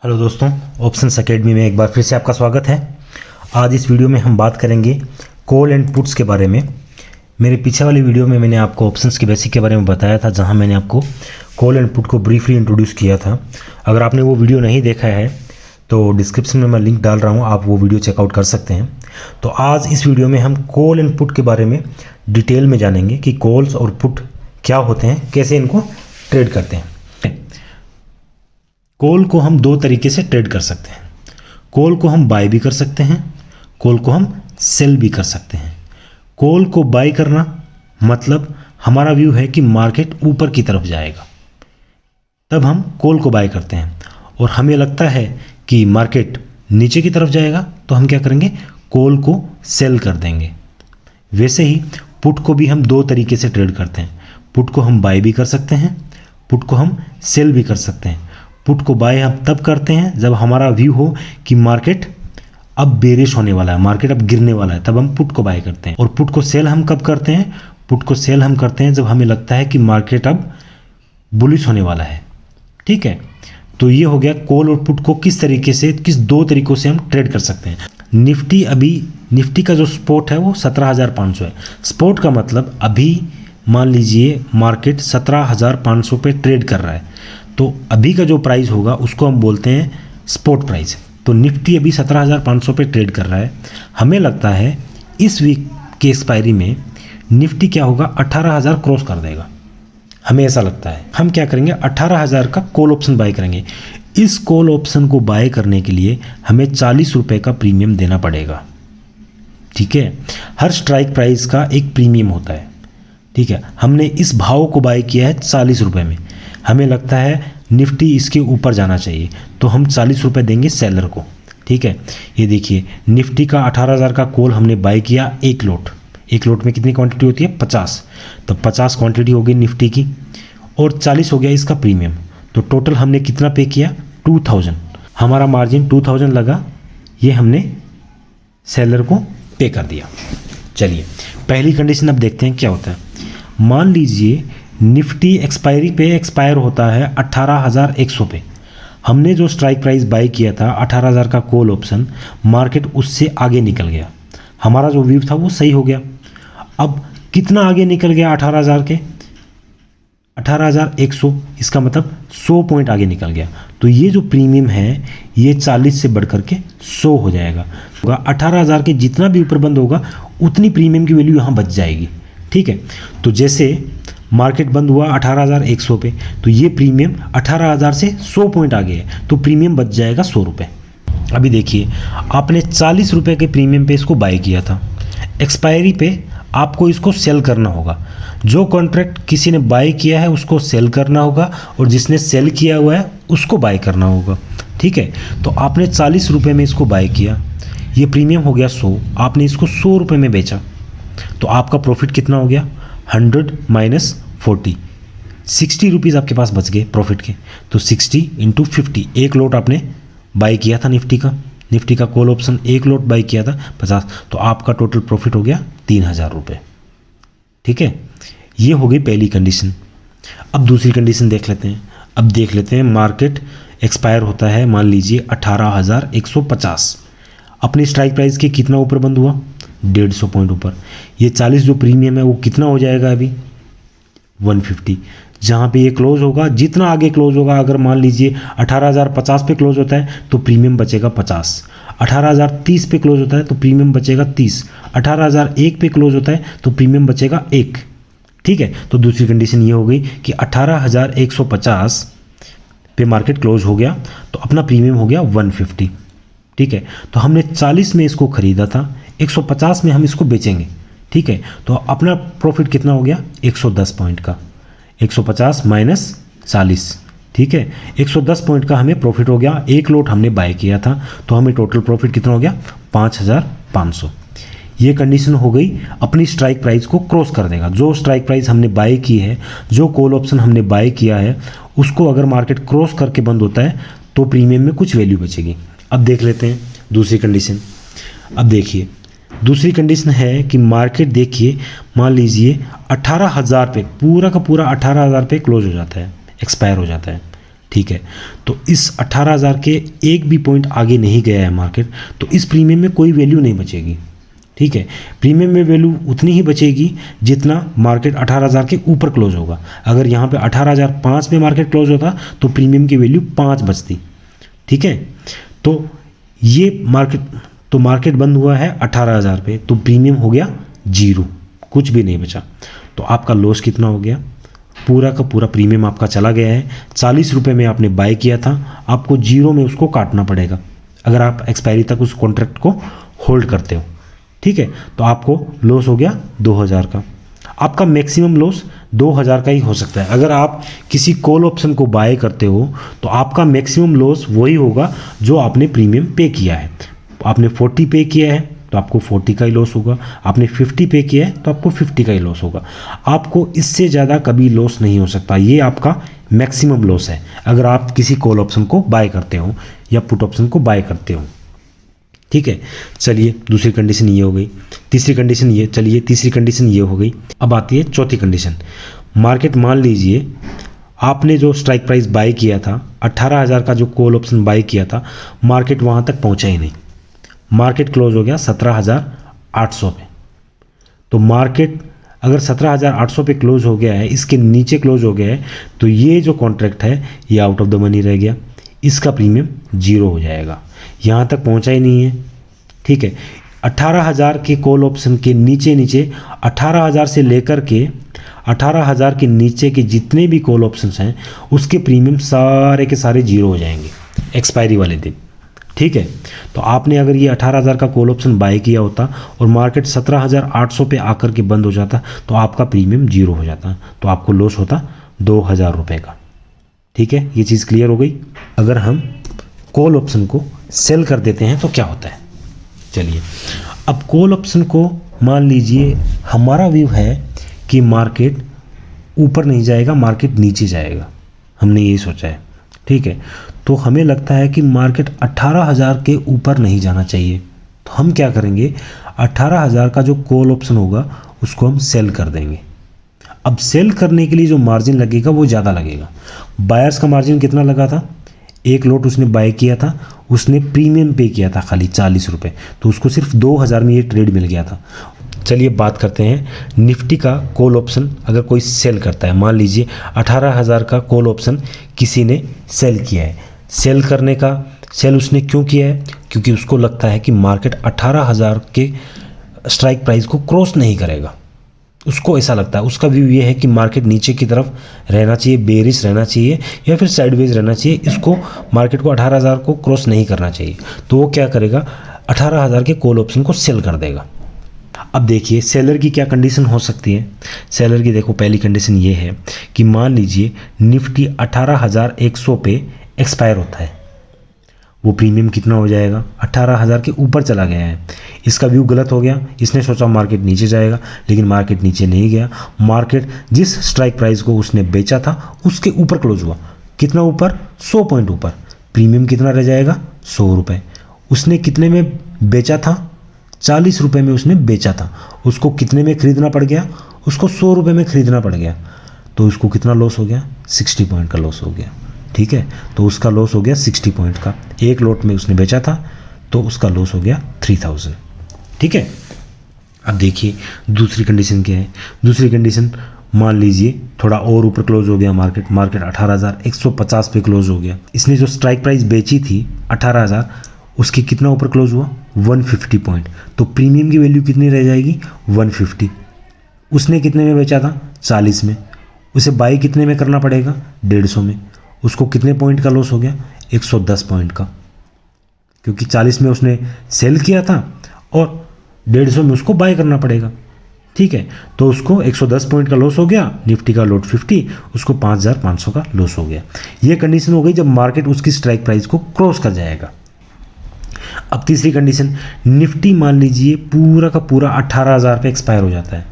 Hello दोस्तों, options academy में एक बार फिर से आपका स्वागत है। आज इस वीडियो में हम बात करेंगे कॉल एंड पुट्स के बारे में। मेरे पीछे वाली वीडियो में मैंने आपको ऑप्शंस के बेसिक के बारे में बताया था, जहां मैंने आपको कॉल एंड पुट को ब्रीफली इंट्रोड्यूस किया था। अगर आपने वो वीडियो नहीं देखा है तो डिस्क्रिप्शन में मैं लिंक डाल रहा हूँ, आप वो वीडियो चेकआउट कर सकते हैं। तो आज इस वीडियो में हम कॉल एंड पुट के बारे में डिटेल में जानेंगे कि कॉल्स और पुट क्या होते हैं, कैसे इनको ट्रेड करते हैं। कॉल को हम दो तरीके से ट्रेड कर सकते हैं। कॉल को हम बाय भी कर सकते हैं, कॉल को हम सेल भी कर सकते हैं। कॉल को बाय करना मतलब हमारा व्यू है कि मार्केट ऊपर की तरफ जाएगा, तब हम कॉल को बाय करते हैं। और हमें लगता है कि मार्केट नीचे की तरफ जाएगा तो हम क्या करेंगे, कॉल को सेल कर देंगे। वैसे ही पुट को भी हम दो तरीके से ट्रेड करते हैं। पुट को हम बाय भी कर सकते हैं, पुट को हम सेल भी कर सकते हैं। पुट को बाय हम तब करते हैं जब हमारा व्यू हो कि मार्केट अब बेरिश होने वाला है, मार्केट अब गिरने वाला है, तब हम पुट को बाय करते हैं। और पुट को सेल हम कब करते हैं, पुट को सेल हम करते हैं जब हमें लगता है कि मार्केट अब बुलिश होने वाला है। ठीक है, तो ये हो गया कॉल और पुट को किस तरीके से, किस दो तरीकों से हम ट्रेड कर सकते हैं। निफ्टी का जो स्पॉट है वो 17,500 है। स्पॉट का मतलब अभी मान लीजिए मार्केट 17,500 पे ट्रेड कर रहा है, तो अभी का जो प्राइस होगा उसको हम बोलते हैं स्पॉट प्राइस। तो निफ्टी अभी 17,500 पे ट्रेड कर रहा है। हमें लगता है इस वीक के एक्सपायरी में निफ्टी क्या होगा, 18,000 क्रॉस कर देगा। हमें ऐसा लगता है। हम क्या करेंगे, 18,000 का कॉल ऑप्शन बाय करेंगे। इस कॉल ऑप्शन को बाय करने के लिए हमें 40 रुपये का प्रीमियम देना पड़ेगा। ठीक है, हर स्ट्राइक प्राइस का एक प्रीमियम होता है। ठीक है, हमने इस भाव को बाय किया है 40 रुपये में। हमें लगता है निफ्टी इसके ऊपर जाना चाहिए, तो हम 40 रुपये देंगे सेलर को। ठीक है, ये देखिए निफ्टी का 18,000 का कॉल हमने बाय किया एक लोट। एक लोट में कितनी क्वांटिटी होती है, 50। तो 50 क्वांटिटी हो गई निफ्टी की, और 40 हो गया इसका प्रीमियम। तो टोटल हमने कितना पे किया, 2000। हमारा मार्जिन 2000 लगा, ये हमने सेलर को पे कर दिया। चलिए पहली कंडीशन अब देखते हैं क्या होता है। मान लीजिए निफ्टी एक्सपायरी पे एक्सपायर होता है 18,100 पे। हमने जो स्ट्राइक प्राइस बाय किया था 18,000 का कॉल ऑप्शन, मार्केट उससे आगे निकल गया। हमारा जो व्यू था वो सही हो गया। अब कितना आगे निकल गया 18,000 के, 18,100, इसका मतलब 100 पॉइंट आगे निकल गया। तो ये जो प्रीमियम है ये 40 से बढ़ करके 100 हो जाएगा। 18,000 के जितना भी ऊपर बंद होगा उतनी प्रीमियम की वैल्यू यहाँ बच जाएगी। ठीक है, तो जैसे मार्केट बंद हुआ 18,100 पे, तो ये प्रीमियम 18,000 से 100 पॉइंट आगे है, तो प्रीमियम बच जाएगा 100 रुपये। अभी देखिए आपने 40 रुपये के प्रीमियम पे इसको बाय किया था। एक्सपायरी पे आपको इसको सेल करना होगा। जो कॉन्ट्रैक्ट किसी ने बाय किया है उसको सेल करना होगा, और जिसने सेल किया हुआ है उसको बाय करना होगा। ठीक है, तो आपने 40 रुपये में इसको बाय किया, ये प्रीमियम हो गया 100, आपने इसको 100 रुपये में बेचा, तो आपका प्रॉफिट कितना हो गया, 100 माइनस 40, 60 रुपीज़ आपके पास बच गए प्रॉफिट के। तो 60 इंटू 50, एक लोट आपने बाय किया था निफ्टी का कॉल ऑप्शन, एक लोट बाय किया था 50, तो आपका टोटल प्रॉफिट हो गया 3,000 रुपये। ठीक है, ये हो गई पहली कंडीशन। अब दूसरी कंडीशन देख लेते हैं। अब देख लेते हैं मार्केट एक्सपायर होता है मान लीजिए 18,150। अपनी स्ट्राइक प्राइस के कितना ऊपर बंद हुआ, 150 पॉइंट ऊपर। ये 40 जो प्रीमियम है वो कितना हो जाएगा अभी, 150। जहाँ पे ये क्लोज होगा, जितना आगे क्लोज होगा, अगर मान लीजिए 18,050 पे क्लोज होता है तो प्रीमियम बचेगा 50। 18,030 पे क्लोज होता है तो प्रीमियम बचेगा 30। 18,001 पे क्लोज होता है तो प्रीमियम बचेगा 1। ठीक है, तो दूसरी कंडीशन ये हो गई कि 18,150 पे मार्केट क्लोज हो गया, तो अपना प्रीमियम हो गया 150। ठीक है, तो हमने 40 में इसको खरीदा था, 150 में हम इसको बेचेंगे। ठीक है, तो अपना प्रॉफिट कितना हो गया, 110 पॉइंट का। 150 माइनस 40, ठीक है, 110 पॉइंट का हमें प्रॉफिट हो गया। एक लोट हमने बाय किया था, तो हमें टोटल प्रॉफिट कितना हो गया, 5,500। ये कंडीशन हो गई, अपनी स्ट्राइक प्राइस को क्रॉस कर देगा। जो स्ट्राइक प्राइस हमने बाय की है, जो कॉल ऑप्शन हमने बाय किया है, उसको अगर मार्केट क्रॉस करके बंद होता है तो प्रीमियम में कुछ वैल्यू बचेगी। अब देख लेते हैं दूसरी कंडीशन। अब देखिए दूसरी कंडीशन है कि मार्केट देखिए मान लीजिए 18,000 पे, पूरा का पूरा 18,000 पे क्लोज हो जाता है, एक्सपायर हो जाता है। ठीक है। तो इस 18,000 के एक भी पॉइंट आगे नहीं गया है मार्केट, तो इस प्रीमियम में कोई वैल्यू नहीं बचेगी, ठीक है। प्रीमियम में वैल्यू उतनी ही बचेगी जितना मार्केट 18,000 के ऊपर क्लोज होगा। अगर यहाँ पे 18,005 में मार्केट क्लोज होता तो प्रीमियम की वैल्यू 5 बचती, ठीक है। तो ये मार्केट बंद हुआ है 18,000 पे, तो प्रीमियम हो गया 0, कुछ भी नहीं बचा। तो आपका लॉस कितना हो गया? पूरा का पूरा प्रीमियम आपका चला गया है। 40 रुपये में आपने बाय किया था, आपको 0 में उसको काटना पड़ेगा अगर आप एक्सपायरी तक उस कॉन्ट्रैक्ट को होल्ड करते हो, ठीक है। तो आपको लॉस हो गया 2,000 का। आपका मैक्सिमम लॉस 2,000 का ही हो सकता है। अगर आप किसी कॉल ऑप्शन को बाय करते हो तो आपका मैक्सिमम लॉस वही होगा जो आपने प्रीमियम पे किया है। आपने 40 पे किया है तो आपको 40 का ही लॉस होगा, आपने 50 पे किया है तो आपको 50 का ही लॉस होगा। आपको इससे ज़्यादा कभी लॉस नहीं हो सकता। ये आपका मैक्सिमम लॉस है अगर आप किसी कॉल ऑप्शन को बाय करते हो या पुट ऑप्शन को बाय करते हो, ठीक है। चलिए दूसरी कंडीशन ये हो गई। तीसरी कंडीशन ये हो गई। अब आती है चौथी कंडीशन। मार्केट मान लीजिए आपने जो स्ट्राइक प्राइस बाय किया था 18,000 का, जो कॉल ऑप्शन बाय किया था, मार्केट वहाँ तक पहुँचा ही नहीं, मार्केट क्लोज हो गया 17,800 पे। तो मार्केट अगर 17,800 पे क्लोज हो गया है, इसके नीचे क्लोज हो गया है, तो ये जो कॉन्ट्रैक्ट है ये आउट ऑफ द मनी रह गया, इसका प्रीमियम 0 हो जाएगा, यहाँ तक पहुँचा ही नहीं है, ठीक है। 18,000 के कॉल ऑप्शन के नीचे 18,000 से लेकर के 18,000 के नीचे के जितने भी कॉल ऑप्शंस हैं उसके प्रीमियम सारे के सारे 0 हो जाएंगे एक्सपायरी वाले दिन, ठीक है। तो आपने अगर ये 18,000 का कॉल ऑप्शन बाय किया होता और मार्केट 17,800 पे आकर के बंद हो जाता तो आपका प्रीमियम 0 हो जाता, तो आपको लॉस होता 2,000 रुपये का, ठीक है। ये चीज़ क्लियर हो गई। अगर हम कॉल ऑप्शन को सेल कर देते हैं तो क्या होता है? चलिए, अब कॉल ऑप्शन को मान लीजिए हमारा व्यू है कि मार्केट ऊपर नहीं जाएगा, मार्केट नीचे जाएगा, हमने यही सोचा है, ठीक है। तो हमें लगता है कि मार्केट 18,000 के ऊपर नहीं जाना चाहिए, तो हम क्या करेंगे, 18,000 का जो कॉल ऑप्शन होगा उसको हम सेल कर देंगे। अब सेल करने के लिए जो मार्जिन लगेगा वो ज़्यादा लगेगा। बायर्स का मार्जिन कितना लगा था? एक लॉट उसने बाय किया था, उसने प्रीमियम पे किया था खाली 40 रुपये, तो उसको सिर्फ 2,000 में ये ट्रेड मिल गया था। चलिए बात करते हैं निफ्टी का कॉल ऑप्शन अगर कोई सेल करता है। मान लीजिए 18,000 का कॉल ऑप्शन किसी ने सेल किया है। सेल उसने क्यों किया है? क्योंकि उसको लगता है कि मार्केट 18,000 के स्ट्राइक प्राइस को क्रॉस नहीं करेगा। उसको ऐसा लगता है, उसका व्यू ये है कि मार्केट नीचे की तरफ रहना चाहिए, बेरिश रहना चाहिए या फिर साइडवेज रहना चाहिए, इसको मार्केट को 18,000 को क्रॉस नहीं करना चाहिए। तो वो क्या करेगा, 18,000 के कॉल ऑप्शन को सेल कर देगा। अब देखिए सेलर की क्या कंडीशन हो सकती है। सेलर की देखो पहली कंडीशन ये है कि मान लीजिए निफ्टी 18,100 पे एक्सपायर होता है, वो प्रीमियम कितना हो जाएगा, 18,000 के ऊपर चला गया है। इसका व्यू गलत हो गया, इसने सोचा मार्केट नीचे जाएगा, लेकिन मार्केट नीचे नहीं गया। मार्केट जिस स्ट्राइक प्राइस को उसने बेचा था उसके ऊपर क्लोज हुआ। कितना ऊपर? 100 पॉइंट ऊपर। प्रीमियम कितना रह जाएगा? 100 रुपये। उसने कितने में बेचा था? 40 रुपये में उसने बेचा था। उसको कितने में खरीदना पड़ गया? उसको 100 रुपये में खरीदना पड़ गया। तो उसको कितना लॉस हो गया? 60 पॉइंट का लॉस हो गया, ठीक है। तो उसका लॉस हो गया 60 पॉइंट का। एक लॉट में उसने बेचा था तो उसका लॉस हो गया 3,000, ठीक है। अब देखिए दूसरी कंडीशन क्या है। दूसरी कंडीशन, मान लीजिए थोड़ा और ऊपर क्लोज हो गया मार्केट 18,150 पे क्लोज हो गया। इसने जो स्ट्राइक प्राइस बेची थी 18,000, उसकी कितना ऊपर क्लोज हुआ? 150 पॉइंट। तो प्रीमियम की वैल्यू कितनी रह जाएगी? 150। उसने कितने में बेचा था? 40 में। उसे बाई कितने में करना पड़ेगा? 150 में। उसको कितने पॉइंट का लॉस हो गया? 110 पॉइंट का, क्योंकि 40 में उसने सेल किया था और 150 में उसको बाय करना पड़ेगा, ठीक है। तो उसको 110 पॉइंट का लॉस हो गया। निफ्टी का लॉट 50, उसको 5,500 का लॉस हो गया। ये कंडीशन हो गई जब मार्केट उसकी स्ट्राइक प्राइस को क्रॉस कर जाएगा। अब तीसरी कंडीशन, निफ्टी मान लीजिए पूरा का पूरा 18,000 पे एक्सपायर हो जाता है।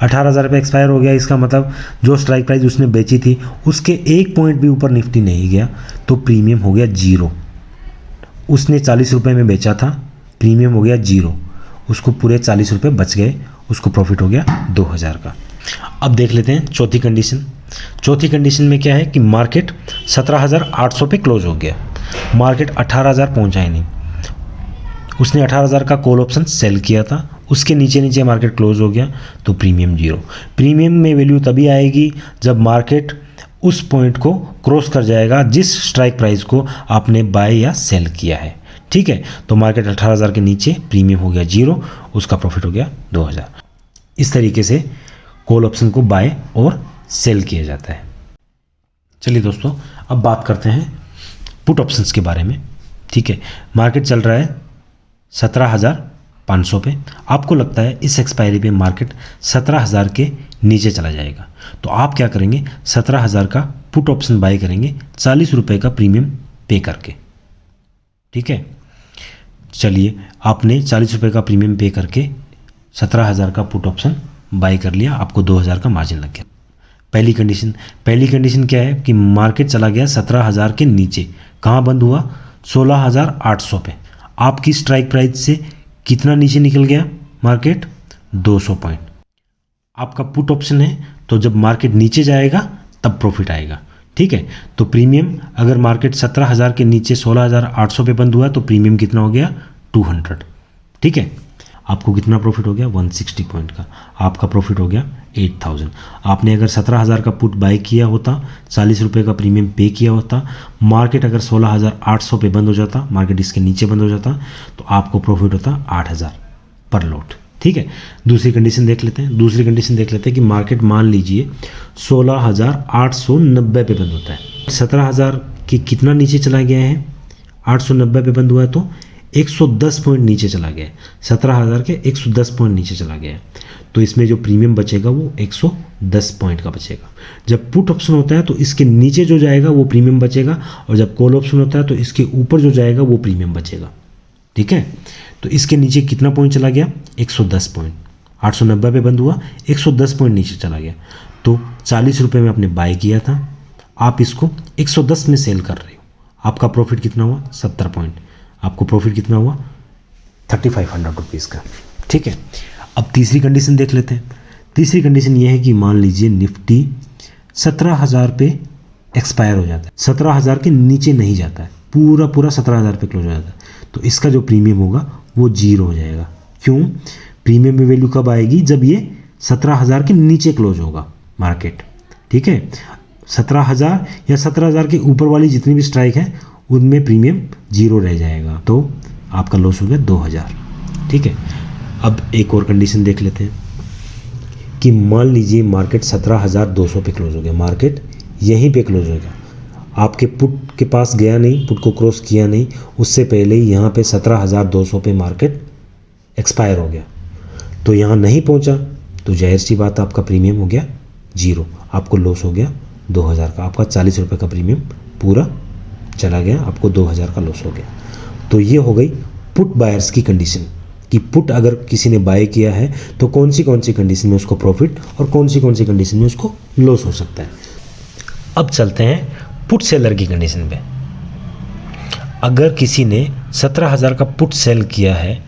18,000 पे एक्सपायर हो गया, इसका मतलब जो स्ट्राइक प्राइस उसने बेची थी उसके एक पॉइंट भी ऊपर निफ्टी नहीं गया, तो प्रीमियम हो गया 0। उसने 40 रुपये में बेचा था, प्रीमियम हो गया 0। उसको पूरे 40 रुपये बच गए, उसको प्रॉफिट हो गया 2,000 का। अब देख लेते हैं चौथी कंडीशन। चौथी कंडीशन में क्या है कि मार्केट 17,800 पे क्लोज हो गया, मार्केट 18,000 पहुंचा ही नहीं, उसने 18,000 का कॉल ऑप्शन सेल किया था, उसके नीचे नीचे मार्केट क्लोज हो गया, तो प्रीमियम जीरो। प्रीमियम में वैल्यू तभी आएगी जब मार्केट उस पॉइंट को क्रॉस कर जाएगा जिस स्ट्राइक प्राइस को आपने बाय या सेल किया है। ठीक है, तो मार्केट 18,000 के नीचे प्रीमियम हो गया जीरो, उसका प्रॉफिट हो गया 2,000। इस तरीके से कॉल ऑप्शन को बाय और सेल किया जाता है। चलिए दोस्तों, अब बात करते हैं पुट ऑप्शंस के बारे में। ठीक है, मार्केट चल रहा है 17,500 पे, आपको लगता है इस एक्सपायरी पे मार्केट 17,000 के नीचे चला जाएगा, तो आप क्या करेंगे, 17,000 का पुट ऑप्शन बाय करेंगे 40 रुपये का प्रीमियम पे करके। ठीक है, चलिए आपने 40 रुपये का प्रीमियम पे करके 17,000 का पुट ऑप्शन बाय कर लिया, आपको 2,000 का मार्जिन लग गया। पहली कंडीशन क्या है कि मार्केट चला गया 17,000 के नीचे, कहाँ बंद हुआ, 16,800 पे। आपकी स्ट्राइक प्राइस से कितना नीचे निकल गया मार्केट, 200 पॉइंट। आपका पुट ऑप्शन है, तो जब मार्केट नीचे जाएगा तब प्रॉफिट आएगा। ठीक है, तो प्रीमियम अगर मार्केट 17,000 के नीचे 16,800 पे बंद हुआ तो प्रीमियम कितना हो गया, 200। ठीक है, आपको कितना प्रॉफिट हो गया, 160 पॉइंट का, आपका प्रॉफिट हो गया 8,000। आपने अगर 17,000 का पुट बाय किया होता, 40 रुपये का प्रीमियम पे किया होता, मार्केट अगर 16,800 पे बंद हो जाता, मार्केट इसके नीचे बंद हो जाता, तो आपको प्रॉफिट होता 8,000 पर लॉट। ठीक है, दूसरी कंडीशन देख लेते हैं कि मार्केट मान लीजिए 16,890 पे बंद होता है, 17,000 के कितना नीचे चला गया है, 890 पे बंद हुआ है तो 110 पॉइंट नीचे चला गया है, 17,000 के 110 पॉइंट नीचे चला गया है, तो इसमें जो प्रीमियम बचेगा वो 110 पॉइंट का बचेगा। जब पुट ऑप्शन होता है तो इसके नीचे जो जाएगा वो प्रीमियम बचेगा, और जब कॉल ऑप्शन होता है तो इसके ऊपर जो जाएगा वो प्रीमियम बचेगा। ठीक है, तो इसके नीचे कितना पॉइंट चला गया, 110 पॉइंट, 890 पे बंद हुआ, 110 पॉइंट नीचे चला गया, तो 40 रुपये में आपने बाय किया था, आप इसको 110 में सेल कर रहे हो, आपका प्रॉफिट कितना हुआ, 70 पॉइंट, आपको प्रॉफिट कितना हुआ, 3,500 रुपीज़ का। ठीक है, अब तीसरी कंडीशन देख लेते हैं। तीसरी कंडीशन ये है कि मान लीजिए निफ्टी 17,000 पे एक्सपायर हो जाता है, 17,000 के नीचे नहीं जाता है, पूरा 17,000 पे क्लोज हो जाता है, तो इसका जो प्रीमियम होगा वो जीरो हो जाएगा। क्यों, प्रीमियम में वैल्यू कब आएगी, जब ये 17,000 के नीचे क्लोज होगा मार्केट। ठीक है, 17,000 या 17,000 के ऊपर वाली जितनी भी स्ट्राइक है उनमें प्रीमियम जीरो रह जाएगा, तो आपका लॉस हो गया 2,000। ठीक है, अब एक और कंडीशन देख लेते हैं कि मान लीजिए मार्केट 17,200 पे क्लोज हो गया, मार्केट यहीं पे क्लोज हो गया, आपके पुट के पास गया नहीं, पुट को क्रॉस किया नहीं, उससे पहले ही यहाँ पे 17,200 पे मार्केट एक्सपायर हो गया, तो यहाँ नहीं पहुँचा, तो जाहिर सी बात आपका प्रीमियम हो गया जीरो, आपको लॉस हो गया 2,000 का, आपका 40 रुपये का प्रीमियम पूरा चला गया, आपको 2,000 का लॉस हो गया। तो ये हो गई पुट बायर्स की कंडीशन कि पुट अगर किसी ने बाय किया है तो कौन सी कंडीशन में उसको प्रॉफिट और कौन सी कंडीशन में उसको लॉस हो सकता है। अब चलते हैं पुट सेलर की कंडीशन पे। अगर किसी ने 17,000 का पुट सेल किया है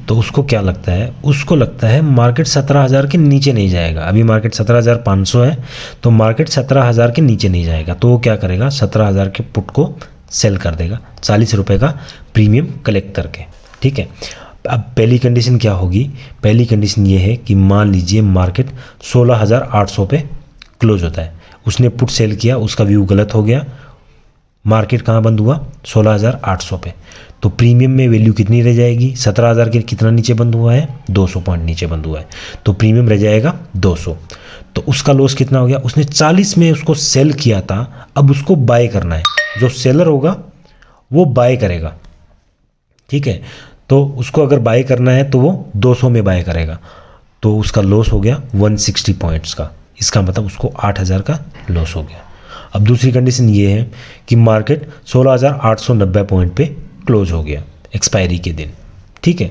तो उसको क्या लगता है, उसको लगता है मार्केट 17,000 के नीचे नहीं जाएगा, अभी मार्केट 17,500 है, तो मार्केट 17,000 के नीचे नहीं जाएगा, तो वो क्या करेगा, 17,000 के पुट को सेल कर देगा 40 रुपये का प्रीमियम कलेक्ट करके। ठीक है, अब पहली कंडीशन क्या होगी, पहली कंडीशन ये है कि मान लीजिए मार्केट 16,800 पे क्लोज होता है, उसने पुट सेल किया, उसका व्यू गलत हो गया, मार्केट कहाँ बंद हुआ, 16,800 पे, तो प्रीमियम में वैल्यू कितनी रह जाएगी, 17,000 के कितना नीचे बंद हुआ है, 200 पॉइंट नीचे बंद हुआ है, तो प्रीमियम रह जाएगा 200, तो उसका लॉस कितना हो गया, उसने 40 में उसको सेल किया था, अब उसको बाय करना है, जो सेलर होगा वो बाय करेगा। ठीक है, तो उसको अगर बाय करना है तो वो 200 में बाय करेगा, तो उसका लॉस हो गया 160 पॉइंट्स का, इसका मतलब उसको 8,000 का लॉस हो गया। अब दूसरी कंडीशन ये है कि मार्केट 16,890 पॉइंट पे क्लोज हो गया एक्सपायरी के दिन। ठीक है,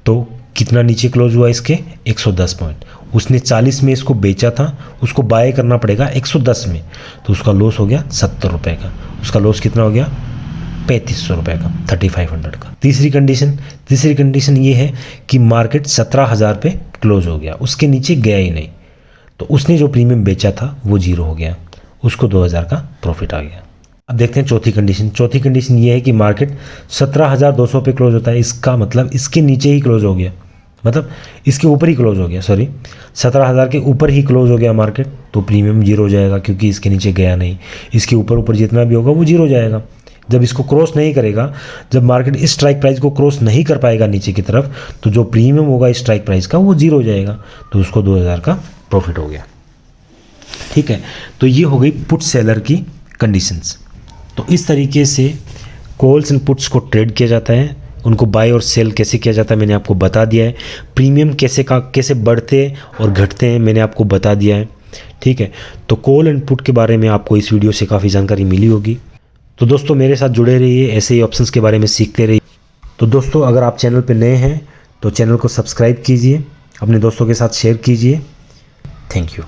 तो कितना नीचे क्लोज हुआ इसके, 110 पॉइंट, उसने 40 में इसको बेचा था, उसको बाय करना पड़ेगा 110 में, तो उसका लॉस हो गया 70 रुपये का, उसका लॉस कितना हो गया, 3,500 रुपये का, 3,500 का। तीसरी कंडीशन ये है कि मार्केट 17,000 पे क्लोज हो गया, उसके नीचे गया ही नहीं, तो उसने जो प्रीमियम बेचा था वो 0 हो गया, उसको 2000 का प्रॉफिट आ गया। अब देखते हैं चौथी कंडीशन। चौथी कंडीशन ये है कि मार्केट 17,200 पे क्लोज होता है, इसका मतलब इसके नीचे ही क्लोज हो गया, मतलब इसके ऊपर ही क्लोज हो गया, सॉरी 17,000 के ऊपर ही क्लोज हो गया मार्केट, तो प्रीमियम 0 हो जाएगा क्योंकि इसके नीचे गया नहीं। इसके ऊपर ऊपर जितना भी होगा वो 0 हो जाएगा। जब इसको क्रॉस नहीं करेगा, जब मार्केट इस स्ट्राइक प्राइस को क्रॉस नहीं कर पाएगा नीचे की तरफ, तो जो प्रीमियम होगा इस स्ट्राइक प्राइस का वो 0 हो जाएगा, तो उसको 2000 का प्रॉफिट हो गया। ठीक है, तो ये हो गई पुट सेलर की कंडीशंस। तो इस तरीके से कॉल्स एंड पुट्स को ट्रेड किया जाता है, उनको बाय और सेल कैसे किया जाता है मैंने आपको बता दिया है। प्रीमियम कैसे बढ़ते और घटते हैं मैंने आपको बता दिया है। ठीक है, तो कॉल एंड पुट के बारे में आपको इस वीडियो से काफ़ी जानकारी मिली होगी। तो दोस्तों मेरे साथ जुड़े रहिए, ऐसे ही ऑप्शंस के बारे में सीखते रहिए। तो दोस्तों अगर आप चैनल पर नए हैं तो चैनल को सब्सक्राइब कीजिए, अपने दोस्तों के साथ शेयर कीजिए। Thank you.